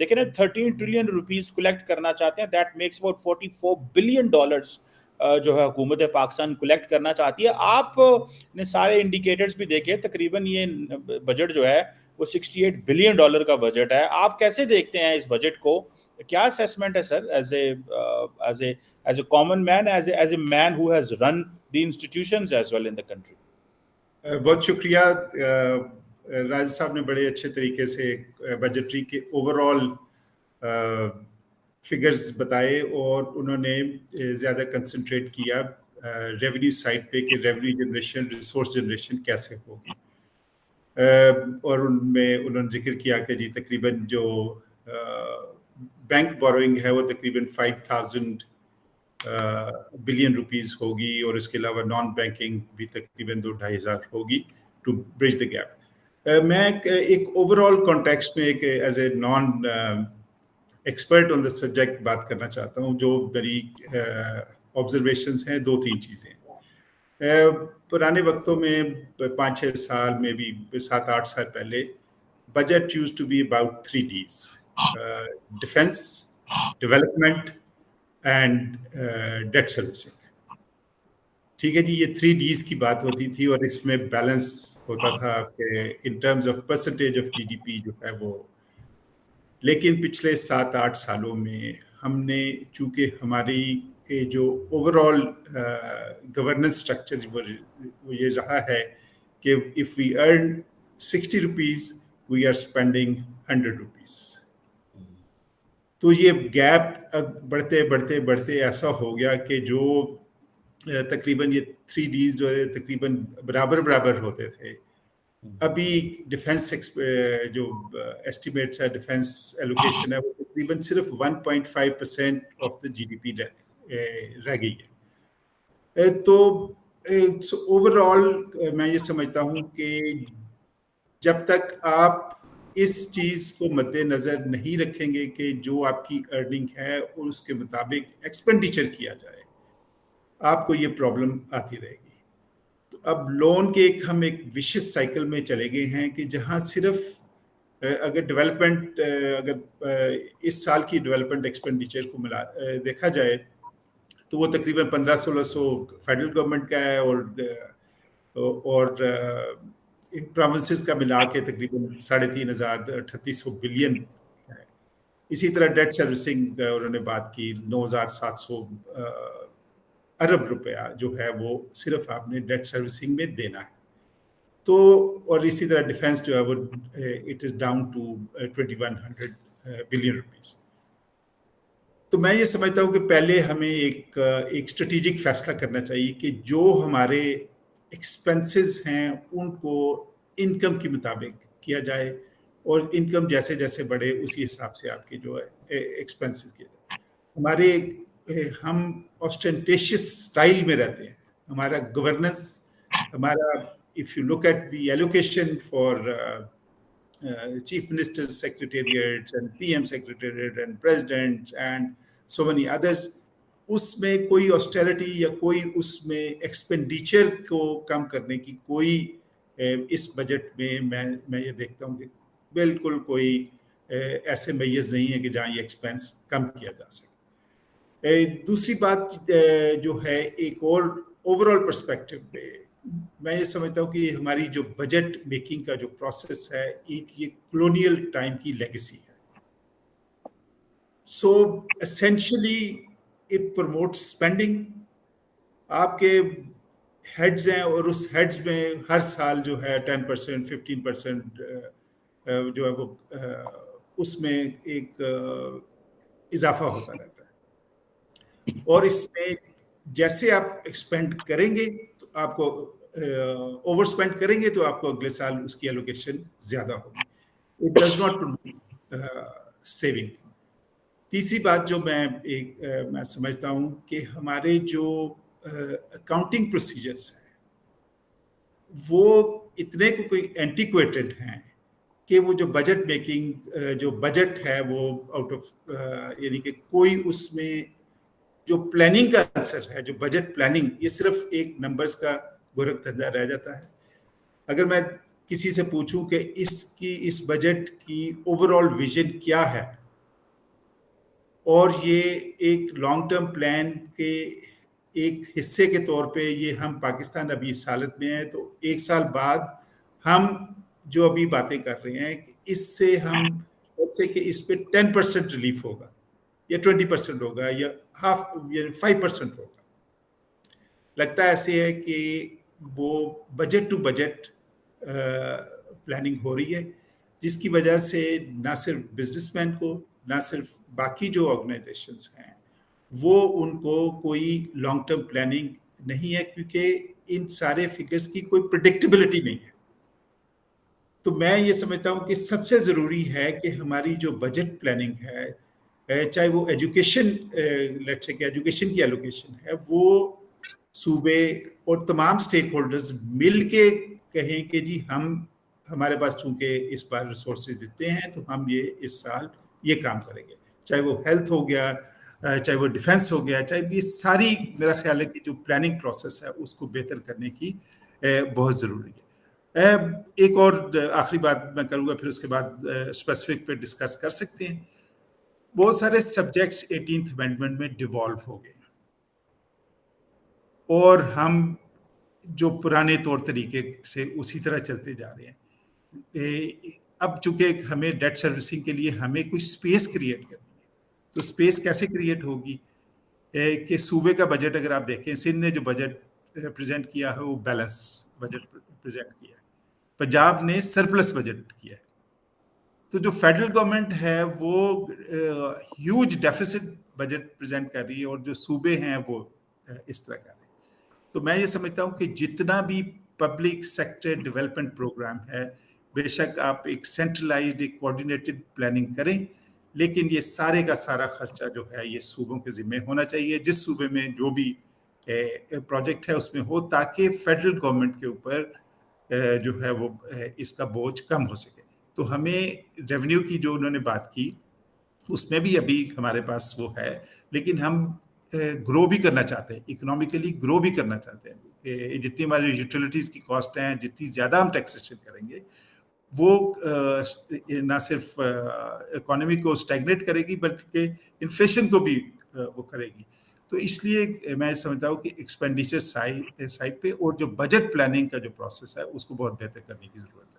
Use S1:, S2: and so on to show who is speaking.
S1: دیکھیں نا 13 trillion rupees collect کرنا چاہتے ہیں, دیٹ میکس اباؤٹ $44 بلین جو ہے حکومت پاکستان کلیکٹ کرنا چاہتی ہے. آپ نے سارے انڈیکیٹرز بھی دیکھے, تقریباً یہ بجٹ جو ہے وہ $68 بلین کا بجٹ ہے. آپ کیسے دیکھتے ہیں اس بجٹ کو, کیا اسیسمنٹ ہے sir as a common man, as a man who has run the institutions as well in the country?
S2: بہت شکریہ. راجد صاحب نے بڑے اچھے طریقے سے بجٹری کے اوور آل فگرز بتائے, اور انہوں نے زیادہ کنسنٹریٹ کیا ریونیو سائڈ پہ کہ ریونیو جنریشن, ریسورس جنریشن کیسے ہوگی. اور ان میں انہوں نے ذکر کیا کہ جی تقریباً جو بینک بوروئنگ ہے وہ تقریباً 5,000 بلین روپیز ہوگی, اور اس کے علاوہ نان بینکنگ بھی تقریباً 2,500 ہوگی ٹو برج دا گیپ. میں ایک اوور آل کانٹیکسٹ میں ایک as a non expert on the subject بات کرنا چاہتا ہوں. جو میری آبزرویشنس ہیں 2-3 چیزیں. پرانے وقتوں میں 5-6 سال میں بھی 7-8 سال پہلے budget used to be about 3 Ds: defence, development and debt servicing. ٹھیک ہے جی, یہ 3 Ds کی بات ہوتی تھی, اور اس میں بیلنس ہوتا تھا کہ in terms of percentage of GDP جو ہے وہ. لیکن پچھلے 7-8 سالوں میں ہم نے, چونکہ ہماری جو اوور آل گورننس اسٹرکچر وہ یہ رہا ہے کہ if we earn 60 rupees we are spending 100 rupees, تو یہ گیپ بڑھتے بڑھتے بڑھتے ایسا ہو گیا کہ جو تقریباً یہ 3 Ds جو ہے تقریباً برابر برابر ہوتے تھے. ابھی ڈیفینس جو ایسٹیمیٹس ہے, ڈیفینس ایلوکیشن ہے, وہ تقریباً صرف 1.5% آف دا GDP رہ گئی ہے. تو اوور آل میں یہ سمجھتا ہوں کہ جب تک آپ اس چیز کو مد نظر نہیں رکھیں گے کہ جو آپ کی ارننگ ہے اور اس کے مطابق ایکسپینڈیچر کیا جائے, آپ کو یہ پرابلم آتی رہے گی. تو اب لون کے ہم ایک وشس سائیکل میں چلے گئے ہیں کہ جہاں صرف اگر ڈیولپمنٹ, اگر اس سال کی ڈیولپمنٹ ایکسپینڈیچر کو دیکھا جائے تو وہ تقریباً 1500-1600 فیڈرل گورنمنٹ کا ہے, اور پروونسز کا ملا کے تقریباً 3,500-3,800 بلین ہے. اسی طرح ڈیٹ سروسنگ انہوں نے بات کی 9,700 ارب روپیہ جو ہے وہ صرف آپ نے ڈیٹ سروسنگ میں دینا ہے. تو اور اسی طرح ڈیفینس جو ہے وہ it is down to 2,100 billion rupees. تو میں یہ سمجھتا ہوں کہ پہلے ہمیں ایک اسٹریٹجک فیصلہ کرنا چاہیے کہ جو ہمارے ایکسپنسز ہیں ان کو انکم کے مطابق کیا جائے, اور انکم جیسے جیسے بڑھے اسی حساب سے آپ کے جو ہے ایکسپنسز کیے جائے. ہم آسٹینٹیشس اسٹائل میں رہتے ہیں. ہمارا گورننس, ہمارا if you look at the allocation for chief minister secretariat and PM secretariat and president and so many others, اس میں کوئی آسٹیرٹی یا کوئی اس میں ایکسپینڈیچر کو کم کرنے کی کوئی اس بجٹ میں یہ دیکھتا ہوں کہ بالکل کوئی ایسے میز نہیں ہے کہ جہاں یہ ایکسپینس کم کیا جا سکے. دوسری بات جو ہے ایک اور اوور آل پرسپیکٹو میں یہ سمجھتا ہوں کہ ہماری جو بجٹ میکنگ کا جو پروسیس ہے ایک یہ کلونیل ٹائم کی لیگیسی ہے. So essentially it promotes spending. آپ کے ہیڈز ہیں اور اس ہیڈز میں ہر سال جو ہے 10% 15% جو ہے وہ اس میں ایک اضافہ ہوتا رہتا ہے, اور اس میں جیسے آپ ایکسپینڈ کریں گے تو آپ کو اوور اسپینڈ کریں گے تو آپ کو اگلے سال اس کی ایلوکیشن زیادہ ہوگی. It does not promote saving. تیسری بات جو میں سمجھتا ہوں کہ ہمارے جو اکاؤنٹنگ پروسیجرس ہیں وہ اتنے کوئی اینٹیکویٹڈ ہیں کہ وہ جو بجٹ میکنگ جو بجٹ ہے وہ آؤٹ آف یعنی کہ کوئی اس میں جو پلاننگ کا اثر ہے, جو بجٹ پلاننگ, یہ صرف ایک نمبرز کا گورکھ دھندا رہ جاتا ہے. اگر میں کسی سے پوچھوں کہ اس بجٹ کی اوور آل ویژن کیا ہے اور یہ ایک لانگ ٹرم پلان کے ایک حصے کے طور پہ یہ ہم پاکستان ابھی اس حالت میں ہیں، تو 1 سال بعد ہم جو ابھی باتیں کر رہے ہیں اس سے ہم جیسے کہ اس پہ 10% ریلیف ہوگا یا 20% ہوگا یا 5% ہوگا. لگتا ایسے ہے کہ وہ بجٹ ٹو بجٹ پلاننگ ہو رہی ہے، جس کی وجہ سے نہ صرف بزنس مین کو، نہ صرف باقی جو آرگنائزیشنز ہیں وہ ان کو کوئی لانگ ٹرم پلاننگ نہیں ہے، کیونکہ ان سارے فگرز کی کوئی پریڈکٹیبلٹی نہیں ہے. تو میں یہ سمجھتا ہوں کہ سب سے ضروری ہے کہ ہماری جو بجٹ پلاننگ ہے، چاہے وہ ایجوکیشن ایجوکیشن کی ایلوکیشن ہے، وہ صوبے اور تمام سٹیک ہولڈرز مل کے کہیں کہ جی ہمارے پاس چونکہ اس بار ریسورسز دیتے ہیں تو ہم یہ اس سال یہ کام کریں گے، چاہے وہ ہیلتھ ہو گیا، چاہے وہ ڈیفنس ہو گیا، چاہے یہ ساری میرا خیال ہے کہ جو پلاننگ پروسیس ہے اس کو بہتر کرنے کی بہت ضروری ہے. ایک اور آخری بات میں کروں گا، پھر اس کے بعد اسپیسیفک پہ ڈسکس کر سکتے ہیں. بہت سارے سبجیکٹس 18th امینڈمنٹ میں ڈیوالو ہو گئے ہیں اور ہم جو پرانے طور طریقے سے اسی طرح چلتے جا رہے ہیں. اب چونکہ ہمیں ڈیٹ سروسنگ کے لیے ہمیں کوئی سپیس کریٹ کرنی ہے، تو سپیس کیسے کریٹ ہوگی کہ صوبے کا بجٹ اگر آپ دیکھیں، سندھ نے جو بجٹ پریزنٹ کیا ہے وہ بیلنس بجٹ پریزنٹ کیا ہے، پنجاب نے سرپلس بجٹ کیا ہے. تو جو فیڈرل گورنمنٹ ہے وہ ہیوج ڈیفیسٹ بجٹ پریزنٹ کر رہی ہے اور جو صوبے ہیں وہ اس طرح کر رہے ہیں. تو میں یہ سمجھتا ہوں کہ جتنا بھی پبلک سیکٹر ڈیولپمنٹ پروگرام ہے، بے شک آپ ایک سینٹرلائزڈ ایک کوآرڈینیٹڈ پلاننگ کریں، لیکن یہ سارے کا سارا خرچہ جو ہے یہ صوبوں کے ذمہ ہونا چاہیے، جس صوبے میں جو بھی پروجیکٹ ہے اس میں ہو، تاکہ فیڈرل گورنمنٹ کے اوپر جو ہے وہ اس کا بوجھ کم ہو سکے. تو ہمیں ریونیو کی جو انہوں نے بات کی اس میں بھی ابھی ہمارے پاس وہ ہے، لیکن ہم گرو بھی کرنا چاہتے ہیں، اکنامکلی گرو بھی کرنا چاہتے ہیں کہ جتنی ہماری یوٹیلیٹیز کی کاسٹ ہیں، جتنی زیادہ ہم ٹیکسیشن کریں گے وہ نہ صرف اکانومی کو اسٹیگنیٹ کرے گی بلکہ انفلیشن کو بھی وہ کرے گی. تو اس لیے میں سمجھتا ہوں کہ ایکسپینڈیچر سائڈ پہ اور جو بجٹ پلاننگ کا جو پروسیس ہے اس کو بہت بہتر کرنے کی ضرورت ہے.